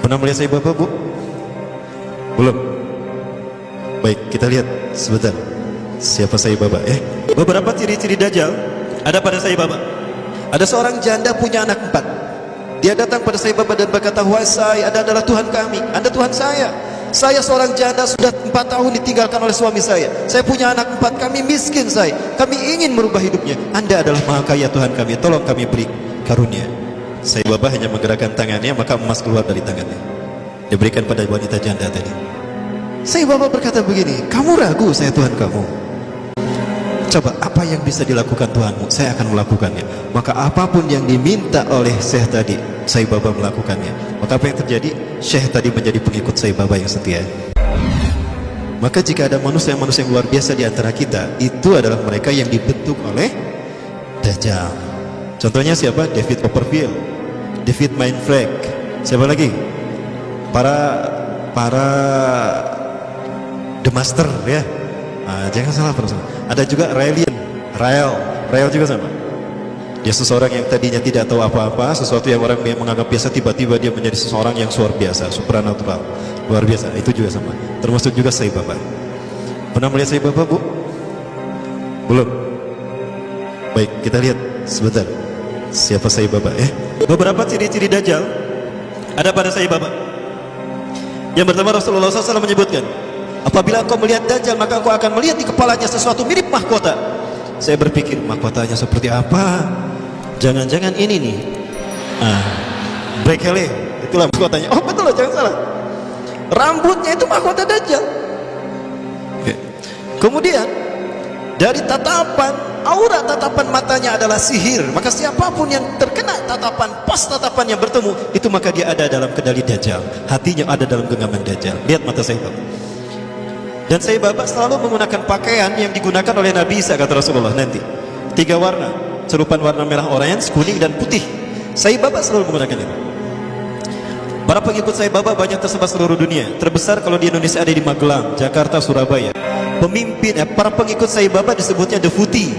Pernah melihat saya Bapak, Bu? Belum? Baik, kita lihat sebentar siapa saya Bapak. Beberapa ciri-ciri Dajjal ada pada saya Bapak. Ada seorang janda punya anak 4. Dia datang pada saya Bapak dan berkata, "Wahai saya, Anda adalah Tuhan kami, Anda Tuhan saya. Saya seorang janda sudah 4 tahun ditinggalkan oleh suami saya. Saya punya anak 4, kami miskin saya. Kami ingin merubah hidupnya. Anda adalah Maha Kaya Tuhan kami, tolong kami beri karunia." Saya Bapak hanya menggerakkan tangannya, maka emas keluar dari tangannya. Diberikan pada wanita janda tadi. Saya Bapak berkata begini, "Kamu ragu saya Tuhan kamu? Coba apa yang bisa dilakukan Tuhanmu, saya akan melakukannya." Maka apapun yang diminta oleh Syekh tadi, saya Bapak melakukannya. Maka apa yang terjadi? Syekh tadi menjadi pengikut saya Bapak yang setia. Maka jika ada manusia-manusia yang luar biasa di antara kita, itu adalah mereka yang dibentuk oleh Dajjal. Contohnya siapa? David Copperfield, David Mindfreak, siapa lagi? Para The Master ya. Jangan salah perusahaan. Ada juga Rael juga sama. Dia seseorang yang tadinya tidak tahu apa-apa, sesuatu yang orang menganggap biasa, tiba-tiba dia menjadi seseorang yang luar biasa, supernatural, luar biasa. Itu juga sama. Termasuk juga saya Bapak. Pernah melihat saya Bapak, Bu? Belum? Baik, kita lihat sebentar siapa saya Bapak. Beberapa ciri-ciri Dajjal ada pada saya Bapak. Yang pertama, Rasulullah SAW menyebutkan, apabila engkau melihat Dajjal, maka engkau akan melihat di kepalanya sesuatu mirip mahkota. Saya berpikir, mahkotanya seperti apa? Jangan-jangan ini nih, Brekele, itulah mahkotanya. Oh betul, jangan salah. Rambutnya itu mahkota Dajjal. Kemudian dari tatapan, aura tatapan matanya adalah sihir. Maka siapapun yang terkena tatapan, pas tatapannya bertemu, itu maka dia ada dalam kendali Dajjal. Hatinya ada dalam genggaman Dajjal. Lihat mata saya Bapak. Dan saya Bapak selalu menggunakan pakaian yang digunakan oleh Nabi Isa, kata Rasulullah nanti. 3 warna, serupan warna merah oranye, kuning dan putih. Saya Bapak selalu menggunakan itu. Para pengikut saya Bapak banyak tersebar seluruh dunia. Terbesar kalau di Indonesia ada di Magelang, Jakarta, Surabaya. Para pengikut saya Bapak disebutnya Defuti.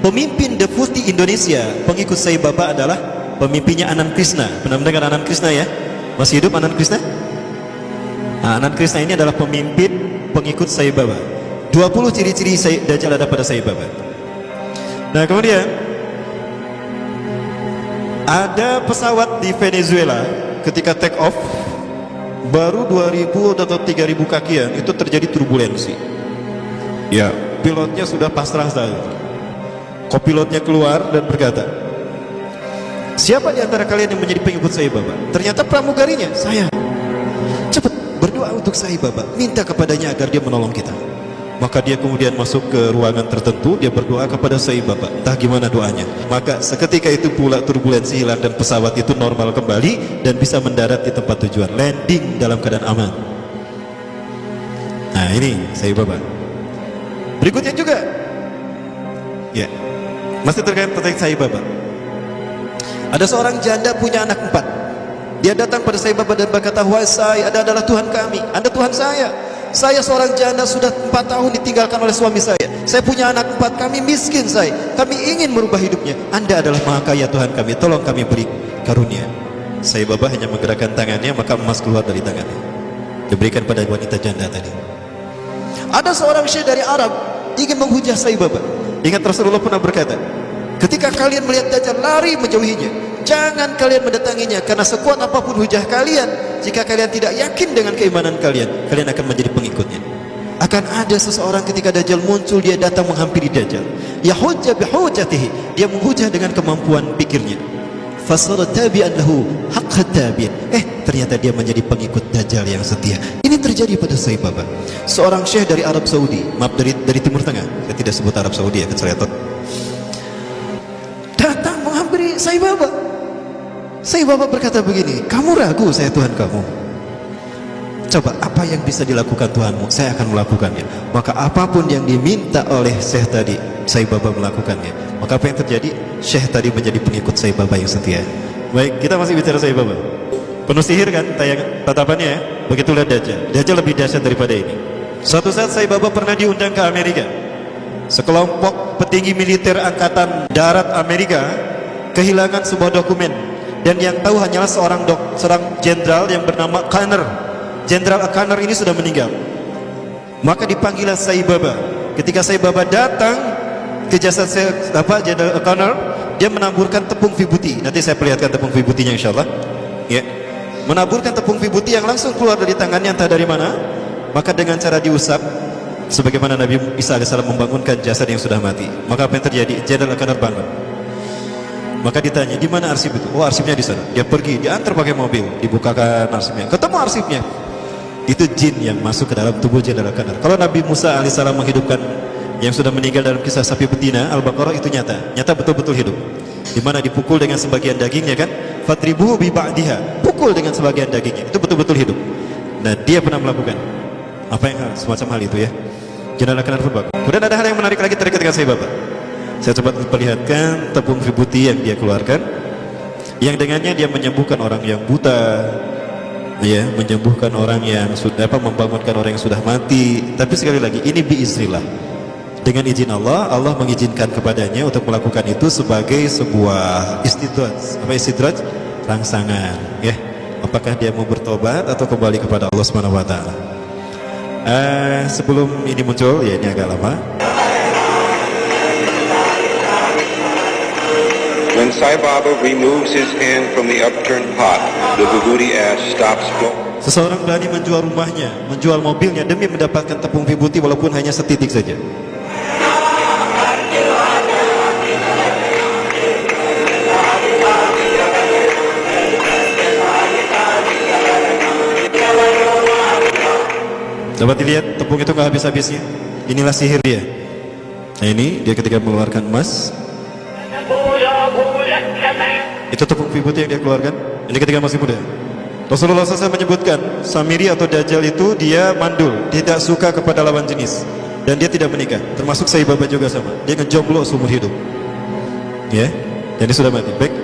Pemimpin Defuti Indonesia, pengikut saya Bapak adalah pemimpinnya Anand Krishna. Pernah mendengar Anand Krishna ya? Masih hidup Anand Krishna? Anand Krishna ini adalah pemimpin pengikut saya Bapak. 20 ciri-ciri Dajjal ada pada saya Bapak. Nah kemudian ada pesawat di Venezuela ketika take off, baru 2000 atau 3000 kakian itu terjadi turbulensi. Ya, pilotnya sudah pasrah saja. Kopilotnya keluar dan berkata, "Siapa di antara kalian yang menjadi pengikut saya Bapak?" Ternyata pramugarinya, "Saya." "Cepat berdoa untuk saya Bapak, minta kepadanya agar dia menolong kita." Maka dia kemudian masuk ke ruangan tertentu, dia berdoa kepada saya Bapak, entah gimana doanya. Maka seketika itu pula turbulensi hilang dan pesawat itu normal kembali dan bisa mendarat di tempat tujuan, landing dalam keadaan aman. Nah ini saya Bapak. Berikutnya juga ya, masih terkait saya Bapak. Ada seorang janda punya anak 4. Dia datang pada saya Bapak dan berkata, "Wahai saya, Anda adalah Tuhan kami, Anda Tuhan saya. Saya seorang janda sudah 4 tahun ditinggalkan oleh suami saya. Saya punya anak 4, kami miskin saya. Kami ingin merubah hidupnya. Anda adalah Maha Kaya Tuhan kami, tolong kami beri karunia." Saya Bapak hanya menggerakkan tangannya, maka emas keluar dari tangannya. Diberikan pada wanita janda tadi. Ada seorang syekh dari Arab ingin menghujah saya Bapak. Ingat Rasulullah pernah berkata, ketika kalian melihat Dajjal, lari menjauhinya. Jangan kalian mendatanginya, karena sekuat apapun hujah kalian, jika kalian tidak yakin dengan keimanan kalian, kalian akan menjadi pengikutnya. Akan ada seseorang ketika Dajjal muncul, dia datang menghampiri Dajjal. Yahujja bihujatihi, dia menghujah dengan kemampuan pikirnya. Fasara tabi'an lahu haqqa tabi'in. Ternyata dia menjadi pengikut Dajjal yang setia. Ini terjadi pada saya Bapak. Seorang syekh dari Arab Saudi, maaf dari Timur Tengah, saya tidak sebut Arab Saudi ya, keceletot, datang menghampiri saya Bapak. Saya Bapak berkata begini, "Kamu ragu saya Tuhan kamu? Coba apa yang bisa dilakukan Tuhanmu, saya akan melakukannya." Maka apapun yang diminta oleh syekh tadi, saya Bapak melakukannya. Maka apa yang terjadi? Syekh tadi menjadi pengikut saya Bapak yang setia. Baik, kita masih bicara saya Bapak. Penuh sihir kan tatapannya ya? Begitulah Dajjal. Dajjal lebih dahsyat daripada ini. Suatu saat saya Bapak pernah diundang ke Amerika. Sekelompok petinggi militer angkatan darat Amerika kehilangan sebuah dokumen dan yang tahu hanyalah seorang jenderal yang bernama Kanner. Jenderal Kanner ini sudah meninggal. Maka dipanggillah Sai Baba. Ketika Sai Baba datang ke jasad Jenderal Kanner, dia menaburkan tepung vibuti. Nanti saya perlihatkan tepung vibutinya insyaallah. Ya. Menaburkan tepung vibuti yang langsung keluar dari tangannya entah dari mana. Maka dengan cara diusap, sebagaimana Nabi Isa AS membangunkan jasad yang sudah mati. Maka apa yang terjadi? Jenderal Kanner bangun. Maka ditanya, di mana arsip itu? Oh, arsipnya di sana. Dia pergi, diantar pakai mobil, dibukakan arsipnya. Ketemu arsipnya. Itu jin yang masuk ke dalam tubuh Jenderal Kanner. Kalau Nabi Musa AS menghidupkan yang sudah meninggal dalam kisah sapi betina Al-Baqarah, itu nyata betul-betul hidup. Di mana dipukul dengan sebagian dagingnya kan? Fatribuhu bi ba'diha. Pukul dengan sebagian dagingnya. Itu betul-betul hidup. Nah, dia pernah melakukan apa yang semacam hal itu ya. Jenderal Kanner pun bagus. Kemudian ada hal yang menarik lagi terkait dengan Sai Baba. Saya coba perlihatkan tepung vibuti yang dia keluarkan, yang dengannya dia menyembuhkan orang yang buta, ya, menyembuhkan orang yang sudah membangunkan orang yang sudah mati. Tapi sekali lagi ini biiznillah, dengan izin Allah. Allah mengizinkan kepadanya untuk melakukan itu sebagai sebuah istidraj, rangsangan, ya. Apakah dia mau bertobat atau kembali kepada Allah Subhanahu wa taala? Sebelum ini muncul, ya ini agak lama. When Sai Baba removes his hand from the upturned pot, the vibhuti ash stops flowing. Seseorang berani menjual rumahnya, menjual mobilnya demi mendapatkan tepung vibuti walaupun hanya setitik saja. Dapat dilihat tepung itu nggak habis-habisnya. Inilah sihir dia. Nah ini dia ketika mengeluarkan emas. Itu tepung vibuti yang dia keluarkan. Ini ketika masih muda. Rasulullah SAW menyebutkan Samiri atau Dajjal itu dia mandul, tidak suka kepada lawan jenis, dan dia tidak menikah. Termasuk Sai Baba juga sama. Dia ngejomblo seumur hidup. Ya, jadi sudah mati. Baik.